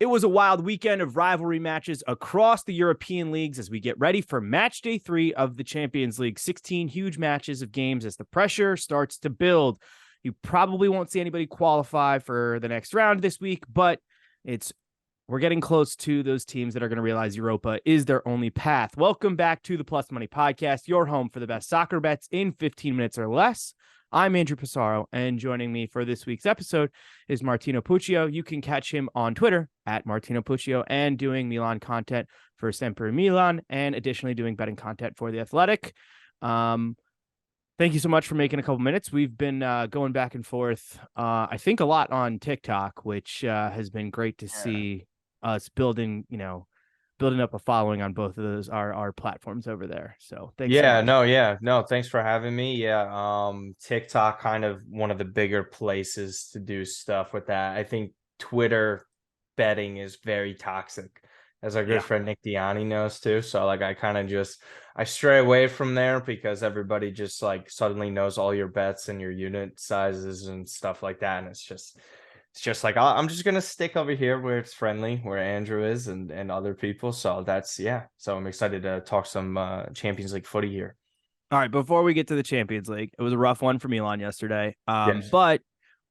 It was a wild weekend of rivalry matches across the European leagues as we get ready for match day 3 of the Champions League. 16 huge matches of games as the pressure starts to build. You probably won't see anybody qualify for the next round this week, but we're getting close to those teams that are going to realize Europa is their only path. Welcome back to the Plus Money Podcast, your home for the best soccer bets in 15 minutes or less. I'm Andrew Passaro, and joining me for this week's episode is Martino Puccio. You can catch him on Twitter at Martino Puccio and doing Milan content for Sempre Milan and additionally doing betting content for The Athletic. Thank you so much for making a couple minutes. We've been going back and forth, I think a lot on TikTok, which has been great to see us building up a following on both of those our platforms over there. So thanks. No, thanks for having me. TikTok kind of one of the bigger places to do stuff with that. I think Twitter betting is very toxic, as our good friend Nick Diani knows too. So I stray away from there because everybody just suddenly knows all your bets and your unit sizes and stuff like that, and it's just like, I'm just going to stick over here where it's friendly, where Andrew is and other people. So so I'm excited to talk some Champions League footy here. All right. Before we get to the Champions League, it was a rough one for Milan yesterday. Yes. But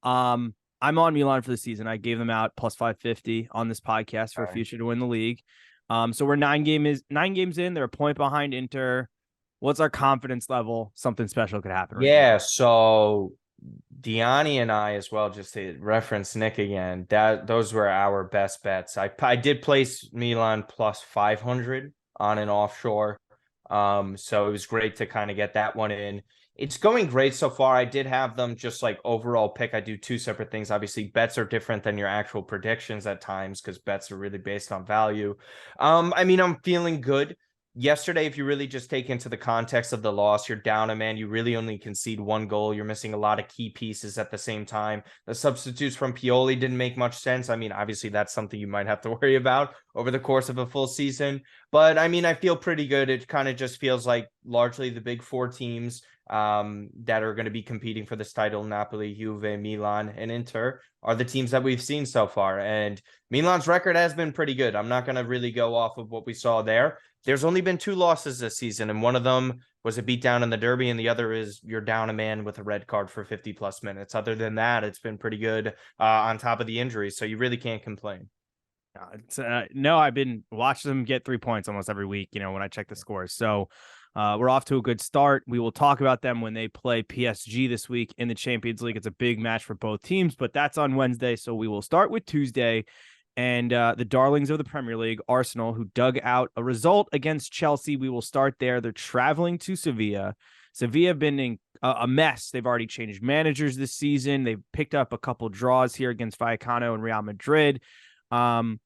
I'm on Milan for the season. I gave them out plus 550 on this podcast for future to win the league. So we're 9 games in. They're a point behind Inter. What's our confidence level? Something special could happen. So Diani and I as well, just to reference Nick again, those were our best bets. I did place Milan plus 500 on an offshore. So it was great to kind of get that one in. It's going great so far. I did have them just overall pick. I do 2 separate things. Obviously, bets are different than your actual predictions at times because bets are really based on value. I'm feeling good. Yesterday, if you really just take into the context of the loss, you're down a man. You really only concede 1 goal. You're missing a lot of key pieces at the same time. The substitutes from Pioli didn't make much sense. Obviously, that's something you might have to worry about over the course of a full season. But, I feel pretty good. It kind of just feels like largely the big 4 teams that are going to be competing for this title, Napoli, Juve, Milan, and Inter, are the teams that we've seen so far. And Milan's record has been pretty good. I'm not going to really go off of what we saw there. There's only been 2 losses this season, and one of them was a beatdown in the derby, and the other is you're down a man with a red card for 50-plus minutes. Other than that, it's been pretty good on top of the injuries, so you really can't complain. No, I've been watching them get 3 points almost every week, when I check the scores. So we're off to a good start. We will talk about them when they play PSG this week in the Champions League. It's a big match for both teams, but that's on Wednesday, so we will start with Tuesday. And the darlings of the Premier League, Arsenal, who dug out a result against Chelsea. We will start there. They're traveling to Sevilla. Sevilla have been in a mess. They've already changed managers this season. They've picked up a couple draws here against Vallecano and Real Madrid. And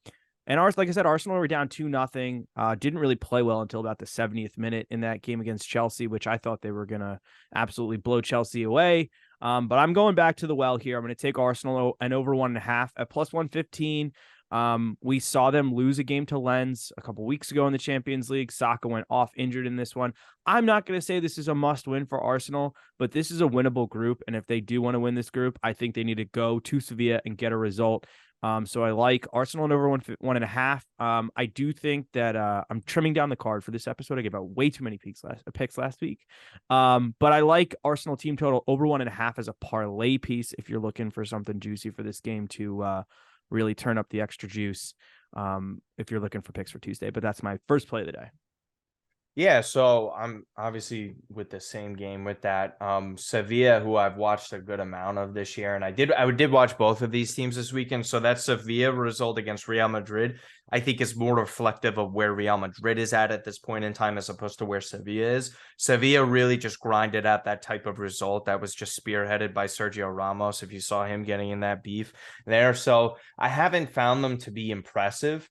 like I said, Arsenal were down 2-0. Didn't really play well until about the 70th minute in that game against Chelsea, which I thought they were going to absolutely blow Chelsea away. But I'm going back to the well here. I'm going to take Arsenal and over 1.5 at plus 115. We saw them lose a game to Lens a couple weeks ago in the Champions League. Saka went off injured in this one. I'm not going to say this is a must win for Arsenal, but this is a winnable group. And if they do want to win this group, I think they need to go to Sevilla and get a result. So I like Arsenal and over 1.5. I do think that I'm trimming down the card for this episode. I gave out way too many picks last week. But I like Arsenal team total over 1.5 as a parlay piece if you're looking for something juicy for this game to really turn up the extra juice if you're looking for picks for Tuesday. But that's my first play of the day. Yeah, so I'm obviously with the same game with that. Sevilla, who I've watched a good amount of this year, and I did watch both of these teams this weekend. So that Sevilla result against Real Madrid, I think is more reflective of where Real Madrid is at this point in time as opposed to where Sevilla is. Sevilla really just grinded out that type of result that was just spearheaded by Sergio Ramos, if you saw him getting in that beef there. So I haven't found them to be impressive.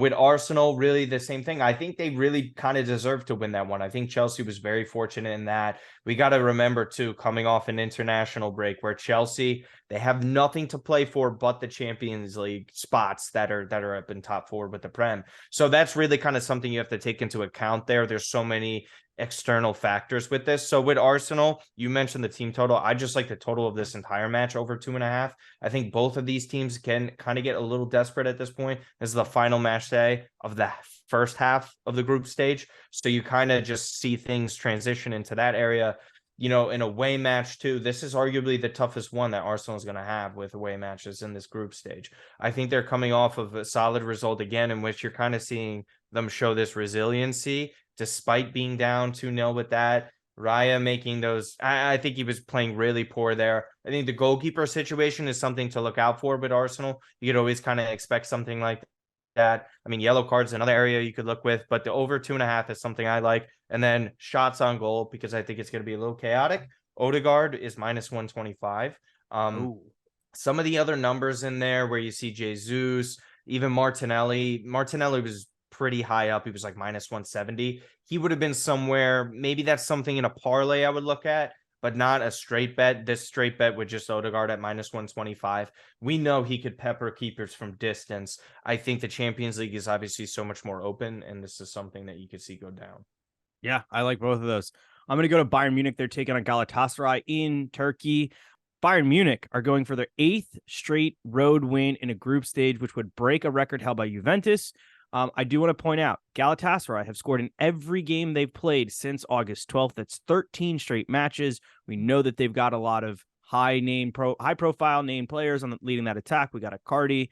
With Arsenal, really the same thing. I think they really kind of deserve to win that one. I think Chelsea was very fortunate in that. We got to remember, too, coming off an international break where Chelsea They have nothing to play for but the Champions League spots that are up in top four with the Prem. So that's really kind of something you have to take into account there. There's so many external factors with this. So with Arsenal, you mentioned the team total. I just like the total of this entire match over 2.5. I think both of these teams can kind of get a little desperate at this point. This is the final match day of the first half of the group stage. So you kind of just see things transition into that area. You know, in away match too, this is arguably the toughest one that Arsenal is going to have with away matches in this group stage. I think they're coming off of a solid result again, in which you're kind of seeing them show this resiliency despite being down 2-0 with that. Raya making those, I think he was playing really poor there. I think the goalkeeper situation is something to look out for with Arsenal. You could always kind of expect something like that. I mean, yellow cards, another area you could look with, but the over 2.5 is something I like. And then shots on goal, because I think it's going to be a little chaotic. Odegaard is -125. Some of the other numbers in there where you see Jesus, even Martinelli. Martinelli was pretty high up. He was like -170. He would have been somewhere. Maybe that's something in a parlay I would look at, but not a straight bet. This straight bet with just Odegaard at -125. We know he could pepper keepers from distance. I think the Champions League is obviously so much more open, and this is something that you could see go down. Yeah, I like both of those. I'm going to go to Bayern Munich. They're taking on Galatasaray in Turkey. Bayern Munich are going for their 8th straight road win in a group stage, which would break a record held by Juventus. I do want to point out, Galatasaray have scored in every game they've played since August 12th. That's 13 straight matches. We know that they've got a lot of high profile name players on leading that attack. We got Icardi,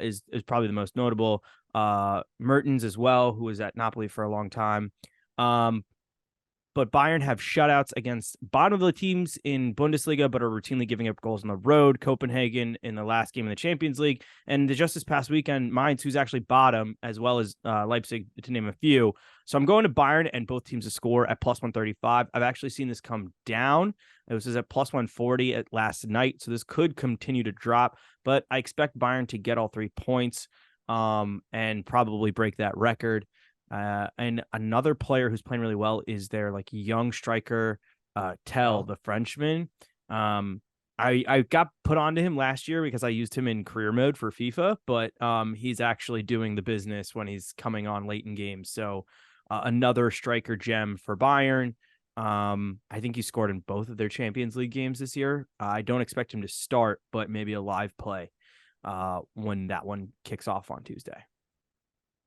is probably the most notable. Mertens as well, who was at Napoli for a long time. But Bayern have shutouts against bottom of the teams in Bundesliga, but are routinely giving up goals on the road. Copenhagen in the last game in the Champions League. And just this past weekend, Mainz, who's actually bottom, as well as Leipzig, to name a few. So I'm going to Bayern and both teams to score at +135. I've actually seen this come down. It was at +140 at last night. So this could continue to drop, but I expect Bayern to get all 3 points and probably break that record. And another player who's playing really well is their like young striker, Tell, the Frenchman. I got put onto him last year because I used him in career mode for FIFA, but he's actually doing the business when he's coming on late in games. So another striker gem for Bayern. I think he scored in both of their Champions League games this year. I don't expect him to start, but maybe a live play when that one kicks off on Tuesday.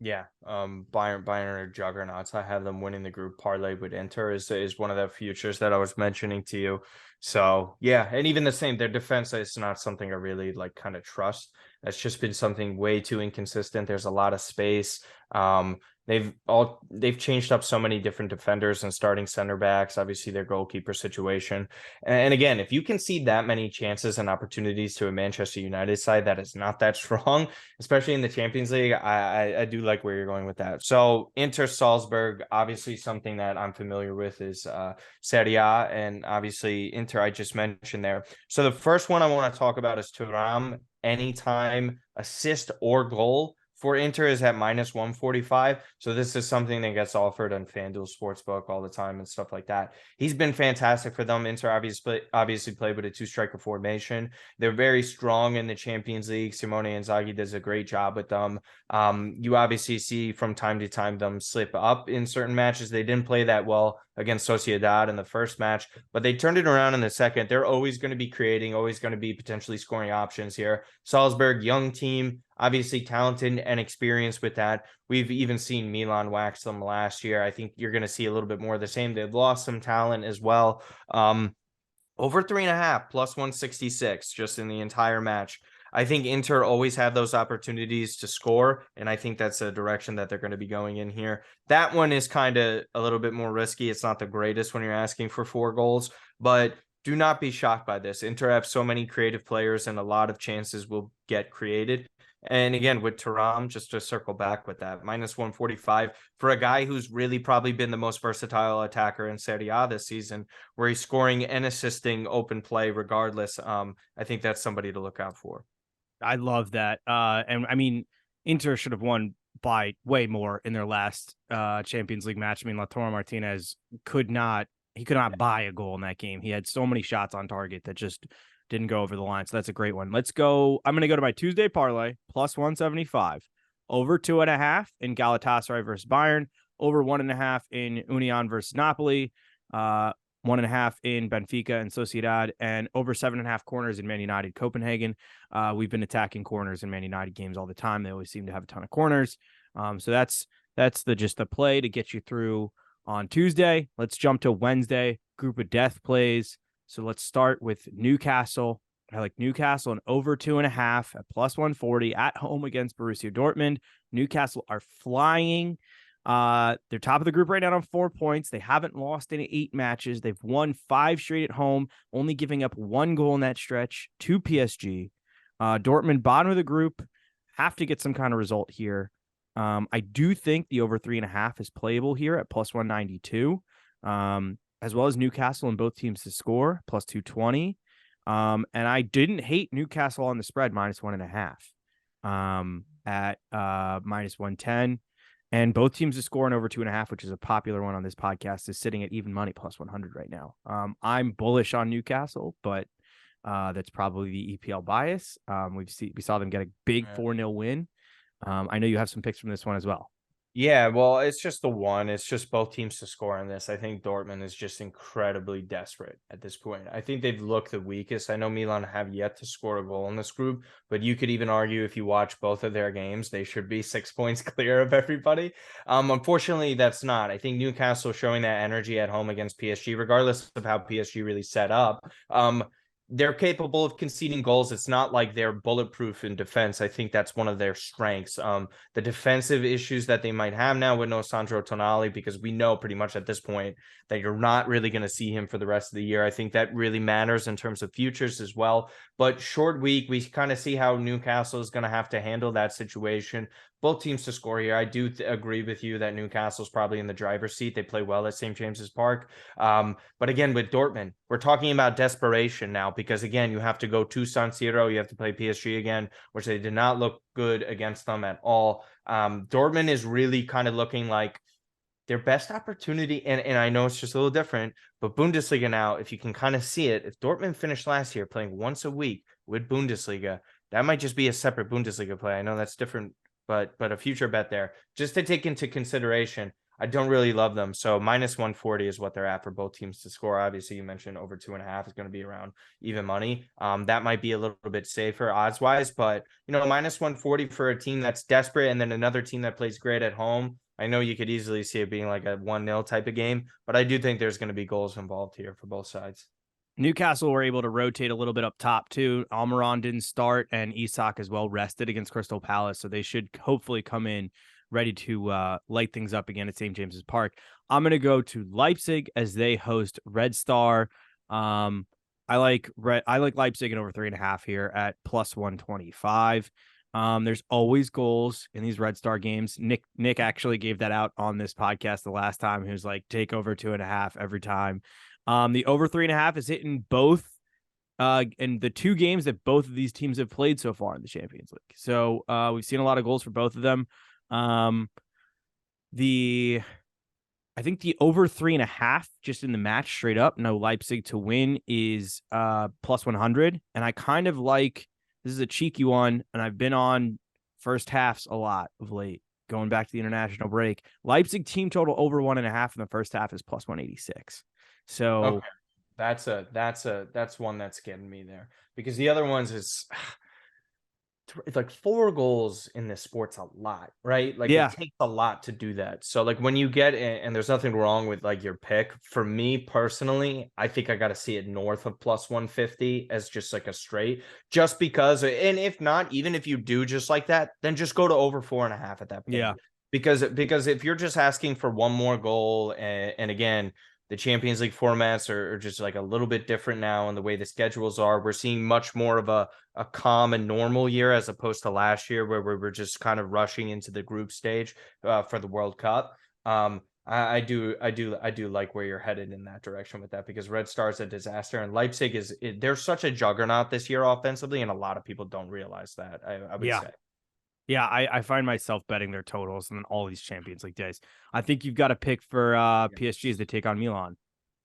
Yeah, Bayern are juggernauts. I have them winning the group parlay with Inter is one of the futures that I was mentioning to you. So yeah, and even the same, their defense is not something I really like kind of trust. That's just been something way too inconsistent. There's a lot of space. They've changed up so many different defenders and starting center backs, obviously their goalkeeper situation. And again, if you can see that many chances and opportunities to a Manchester United side that is not that strong, especially in the Champions League, I do like where you're going with that. So Inter Salzburg, obviously something that I'm familiar with is Serie A, and obviously Inter I just mentioned there. So the first one I want to talk about is Thuram, anytime assist or goal for Inter is at -145. So this is something that gets offered on FanDuel Sportsbook all the time and stuff like that. He's been fantastic for them. Inter obviously played with a 2-striker formation. They're very strong in the Champions League. Simone Inzaghi does a great job with them. You obviously see from time to time them slip up in certain matches. They didn't play that well against Sociedad in the first match, but they turned it around in the second. They're always going to be creating, always going to be potentially scoring options here. Salzburg, young team, obviously talented and experienced with that. We've even seen Milan wax them last year. I think you're going to see a little bit more of the same. They've lost some talent as well. Over 3.5 +166 just in the entire match. I think Inter always have those opportunities to score, and I think that's a direction that they're going to be going in here. That one is kind of a little bit more risky. It's not the greatest when you're asking for 4 goals, but do not be shocked by this. Inter have so many creative players, and a lot of chances will get created. And again, with Thuram, just to circle back with that, -145 for a guy who's really probably been the most versatile attacker in Serie A this season, where he's scoring and assisting open play regardless. I think that's somebody to look out for. I love that. And I mean, Inter should have won by way more in their last Champions League match. I mean, Lautaro Martinez could not buy a goal in that game. He had so many shots on target that just didn't go over the line. So that's a great one. Let's go. I'm going to go to my Tuesday parlay plus 175 over 2.5 in Galatasaray versus Bayern, over 1.5 in Union versus Napoli, 1.5 in Benfica and Sociedad, and over 7.5 corners in Man United Copenhagen. We've been attacking corners in Man United games all the time. They always seem to have a ton of corners. So that's just the play to get you through on Tuesday. Let's jump to Wednesday. Group of death plays. So let's start with Newcastle. I like Newcastle and over 2.5 at plus 140 at home against Borussia Dortmund. Newcastle are flying. They're top of the group right now on 4 points. They haven't lost in 8 matches. They've won 5 straight at home, only giving up 1 goal in that stretch to PSG. Dortmund, bottom of the group, have to get some kind of result here. I do think the over 3.5 is playable here at plus 192, as well as Newcastle and both teams to score plus 220. And I didn't hate Newcastle on the spread minus 1.5 at minus 110. And both teams to score in over 2.5, which is a popular one on this podcast, is sitting at even money plus 100 right now. I'm bullish on Newcastle, but that's probably the EPL bias. We saw them get a big 4-0 win. I know you have some picks from this one as well. Yeah, well, it's just the one. It's just both teams to score on this. I think Dortmund is just incredibly desperate at this point. I think they've looked the weakest. I know Milan have yet to score a goal in this group, but you could even argue if you watch both of their games, they should be 6 points clear of everybody. Unfortunately, that's not. I think Newcastle showing that energy at home against PSG, regardless of how PSG really set up. They're capable of conceding goals. It's not like they're bulletproof in defense. I think that's one of their strengths. The defensive issues that they might have now with no Sandro Tonali, because we know pretty much at this point that you're not really going to see him for the rest of the year. I think that really matters in terms of futures as well. But short week, we kind of see how Newcastle is going to have to handle that situation. Both teams to score here. I do agree with you that Newcastle's probably in the driver's seat. They play well at St. James's Park. But again, with Dortmund, we're talking about desperation now because, again, you have to go to San Siro. You have to play PSG again, which they did not look good against them at all. Dortmund is really kind of looking like their best opportunity. And I know it's just a little different, but Bundesliga now, if you can kind of see it, if Dortmund finished last year playing once a week with Bundesliga, that might just be a separate Bundesliga play. I know that's different, but a future bet there. Just to take into consideration, I don't really love them. So minus 140 is what they're at for both teams to score. Obviously, you mentioned over 2.5 is going to be around even money. That might be a little bit safer odds wise, but minus 140 for a team that's desperate and then another team that plays great at home. I know you could easily see it being like a 1-0 type of game, but I do think there's going to be goals involved here for both sides. Newcastle were able to rotate a little bit up top too. Almiron didn't start, and Isak as well rested against Crystal Palace, so they should hopefully come in ready to light things up again at St. James's Park. I'm going to go to Leipzig as they host Red Star. I like Leipzig in over 3.5 here at plus 125. There's always goals in these Red Star games. Nick actually gave that out on this podcast the last time. He was like, take over 2.5 every time. The over 3.5 is hitting both in the 2 games that both of these teams have played so far in the Champions League. So we've seen a lot of goals for both of them. I think the over 3.5 just in the match straight up, no Leipzig to win, is plus 100. And I kind of like, this is a cheeky one, and I've been on first halves a lot of late, going back to the international break. Leipzig team total over 1.5 in the first half is plus 186. So okay. That's one that's getting me there, because the other ones it's like 4 goals in this sport's a lot, right? Like it takes a lot to do that. So like when you get and there's nothing wrong with like your pick. For me personally, I think I got to see it north of plus 150 as just like a straight, just because. And if not, even if you do just like that, then just go to over 4.5 at that point. Yeah. Because if you're just asking for one more goal, and again, the Champions League formats are just like a little bit different now in the way the schedules are. We're seeing much more of a calm and normal year as opposed to last year where we were just kind of rushing into the group stage for the World Cup. I do like where you're headed in that direction with that, because Red Star is a disaster and Leipzig they're such a juggernaut this year offensively, and a lot of people don't realize that. I would say. Yeah, I find myself betting their totals and then all these Champions League days. I think you've got to pick for PSG as they take on Milan.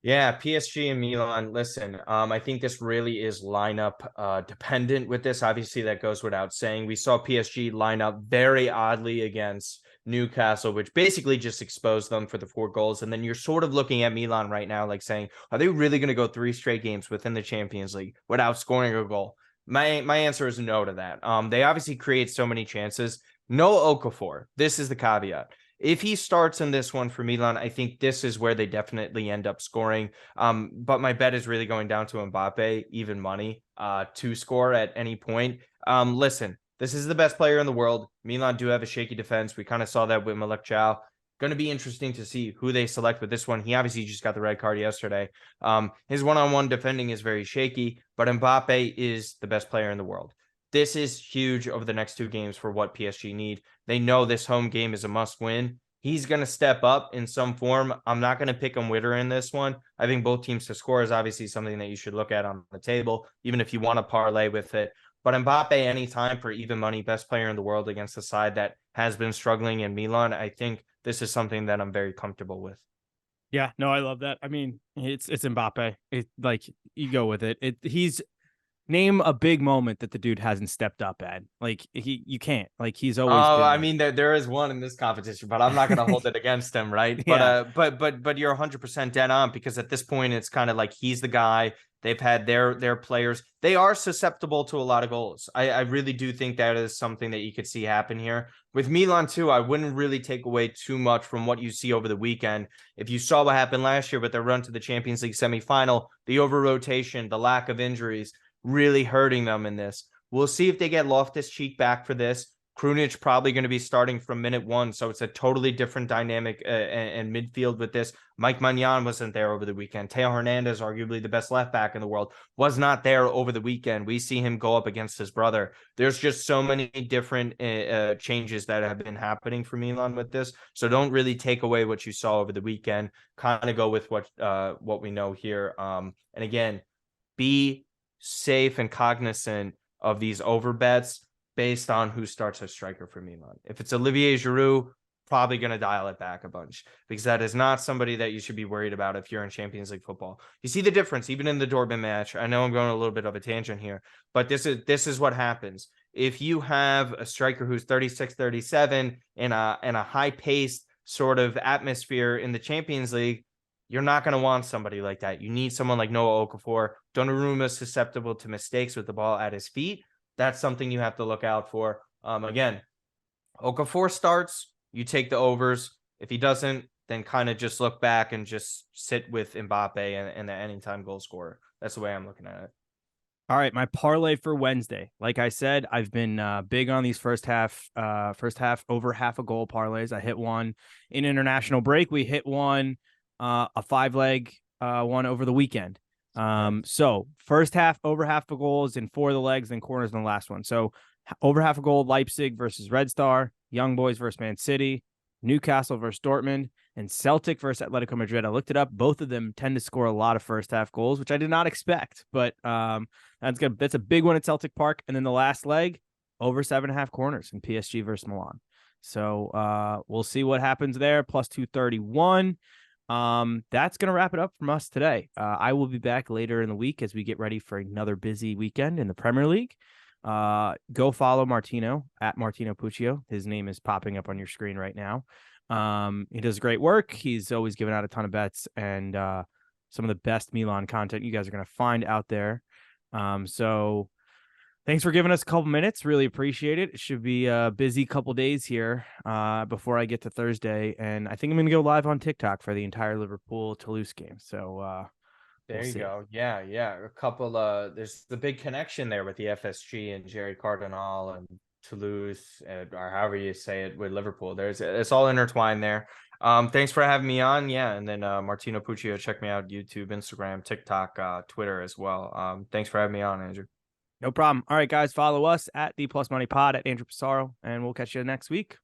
Yeah, PSG and Milan. Listen, I think this really is lineup dependent with this. Obviously, that goes without saying. We saw PSG line up very oddly against Newcastle, which basically just exposed them for the 4 goals. And then you're sort of looking at Milan right now, like saying, are they really going to go 3 straight games within the Champions League without scoring a goal? My answer is no to that. They obviously create so many chances. No Okafor. This is the caveat. If he starts in this one for Milan, I think this is where they definitely end up scoring. But my bet is really going down to Mbappe, even money, to score at any point. Listen, this is the best player in the world. Milan do have a shaky defense. We kind of saw that with Malik Chow. Going to be interesting to see who they select with this one. He obviously just got the red card yesterday. His one-on-one defending is very shaky, but Mbappe is the best player in the world. This is huge over the next 2 games for what PSG need. They know this home game is a must win. He's going to step up in some form. I'm not going to pick him winner in this one. I think both teams to score is obviously something that you should look at on the table, even if you want to parlay with it. But Mbappe, anytime for even money, best player in the world against a side that has been struggling in Milan, I think this is something that I'm very comfortable with. Yeah, no, I love that. I mean, it's Mbappe. It like you go with it. He's name a big moment that the dude hasn't stepped up at. Like you can't. Like he's always Oh, been I there. mean there is one in this competition, but I'm not going to hold it against him, right? But Yeah. but you're 100% dead on because at this point it's kind of like he's the guy. They've had their players. They are susceptible to a lot of goals. I really do think that is something that you could see happen here. With Milan too, I wouldn't really take away too much from what you see over the weekend. If you saw what happened last year with their run to the Champions League semifinal, the over rotation, the lack of injuries really hurting them in this. We'll see if they get Loftus-Cheek back for this. Krunic probably going to be starting from minute 1, so it's a totally different dynamic and midfield with this. Mike Maignan wasn't there over the weekend. Teo Hernandez, arguably the best left back in the world, was not there over the weekend. We see him go up against his brother. There's just so many different changes that have been happening for Milan with this, so don't really take away what you saw over the weekend. Kind of go with what we know here. And again, be safe and cognizant of these over bets based on who starts a striker for Milan. If it's Olivier Giroud, probably going to dial it back a bunch because that is not somebody that you should be worried about if you're in Champions League football. You see the difference even in the Dortmund match. I know I'm going a little bit of a tangent here, but this is what happens. If you have a striker who's 36, 37 in a high-paced sort of atmosphere in the Champions League, you're not going to want somebody like that. You need someone like Noah Okafor. Donnarumma is susceptible to mistakes with the ball at his feet. That's something you have to look out for. Again, Okafor starts, you take the overs. If he doesn't, then kind of just look back and just sit with Mbappe and the anytime goal scorer. That's the way I'm looking at it. All right, my parlay for Wednesday. Like I said, I've been big on these first half over half a goal parlays. I hit one in international break. We hit one, a 5-leg one over the weekend. So first half over half a goal is in 4 of the legs, and corners in the last one. So over half a goal, Leipzig versus Red Star, Young Boys versus Man City, Newcastle versus Dortmund, and Celtic versus Atletico Madrid. I looked it up. Both of them tend to score a lot of first half goals, which I did not expect, but that's good. That's a big one at Celtic Park. And then the last leg, over 7.5 corners in PSG versus Milan. So we'll see what happens there. Plus 231. That's going to wrap it up from us today. I will be back later in the week as we get ready for another busy weekend in the Premier League. Go follow Martino at Martino Puccio. His name is popping up on your screen right now. He does great work. He's always giving out a ton of bets and some of the best Milan content you guys are going to find out there. So thanks for giving us a couple minutes. Really appreciate it. It should be a busy couple days here before I get to Thursday. And I think I'm going to go live on TikTok for the entire Liverpool-Toulouse game. So There we'll you see. go. Yeah, yeah. A couple there's the big connection there with the FSG and Jerry Cardinal and Toulouse or however you say it with Liverpool. It's all intertwined there. Thanks for having me on. Yeah, and then Martino Puccio, check me out YouTube, Instagram, TikTok, Twitter as well. Thanks for having me on, Andrew. No problem. All right, guys, follow us at the Plus Money Pod at Andrew Passaro, and we'll catch you next week.